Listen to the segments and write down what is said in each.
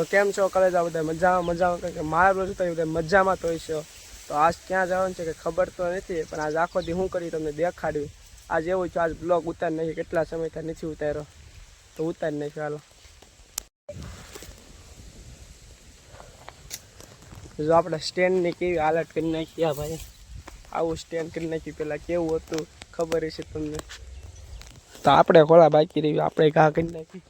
તો કેમ છો કલેજ આ બધા મજામાં કારણ કે મારા બ્લોગ જોતા બધા મજામાં તો હશો। તો આજ ક્યાં જવાનું છે કે ખબર તો નથી, પણ આજ આખો દી હું કરી તમને દેખાડ્યું। આજ એવું છે, આજ બ્લોગ ઉતાર નાખ્યો, કેટલા સમયથી નથી ઉતાર્યો તો ઉતારી નાખ્યો। હાલો જો આપણે સ્ટેન્ડની કેવી હાલત કરી નાખી ભાઈ, આવું સ્ટેન્ડ કરી નાખ્યું, પેલા કેવું હતું ખબર હશે તમને। તો આપણે ખોળા બાકી રહ્યું, આપણે ઘા કરી નાખી।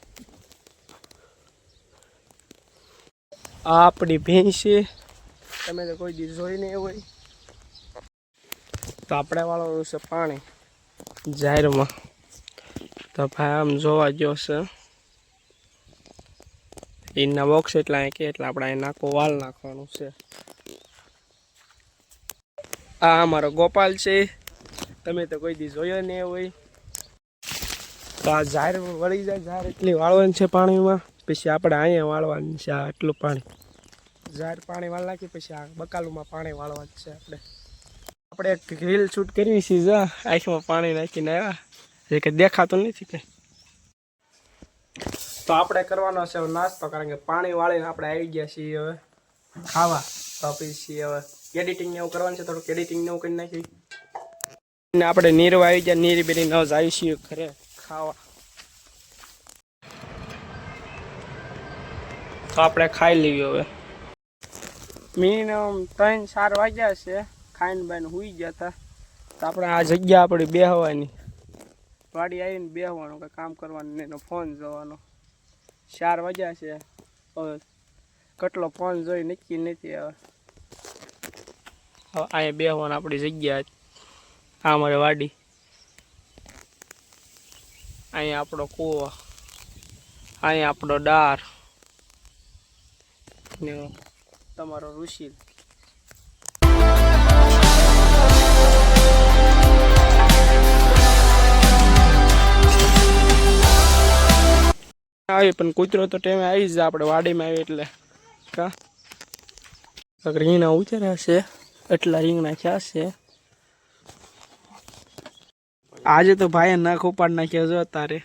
આ આપણી ભેંસ છે, તમે તો કોઈ દી જોઈ નહીં હોય। તો આપણે વાળવાનું છે પાણી જાહેરમાં। તો ભાઈ આમ જોવા ગયો છે, એના બોક્સ એટલા કે એટલે આપણે અહીં નાખો વાલ નાખવાનું છે। આ અમારો ગોપાલ છે, તમે તો કોઈ દી જોયો નહીં હોય। તો આ જાહેર વળી જાય, જાહેર એટલી વાળવાની છે પાણીમાં, પછી આપણે અહીંયા વાળવાનું છે આ એટલું પાણી। જાહેર પાણી વાળ નાખી પછી આ બકાલુમાં પાણી વાળવાનું છે આપણે એક રીલ શૂટ કરવી છે, જો આંખમાં પાણી નાખીને આવ્યા, જે કે દેખાતું નથી કંઈ। તો આપણે કરવાનો છે નાસ્તો, કારણ કે પાણી વાળીને આપણે આવી ગયા છીએ હવે ખાવા। તો પછી હવે એડિટિંગ એવું કરવાનું છે, થોડુંક એડિટિંગ એવું કરી નાખી ને આપણે નીરવા આવી ગયા, નીર બેરી ન આવી છીએ ઘરે ખાવા। તો આપણે ખાઈ લઈએ હવે। મિનિમમ 3-4 વાગ્યા છે, ખાઈને બાઈને સુઈ ગયા હતા। તો આપણે આ જગ્યા આપણી બેહવાની, વાડી આવીને બેહવાનું, કંઈ કામ કરવાનું નહીં, ફોન જોવાનો। 4 વાગ્યા છે, હવે કેટલો ફોન જોઈ નક્કી નથી। હવે અહીંયા બેહવાનું આપણી જગ્યા, આ અમારી વાડી, અહીંયા આપણો કૂવો, અહીંયા આપણો ડાર ને તમારો ઋષિ। આવી પણ કૂતરો તો ટાઈમે આવી જ આપણે વાડીમાં આવી એટલે કા રીંગણા ઉતર્યા છે, એટલા રીંગણા થયા છે। આજે તો ભાઈએ નાખ ઉપાડ નાખ્યા, જો તારે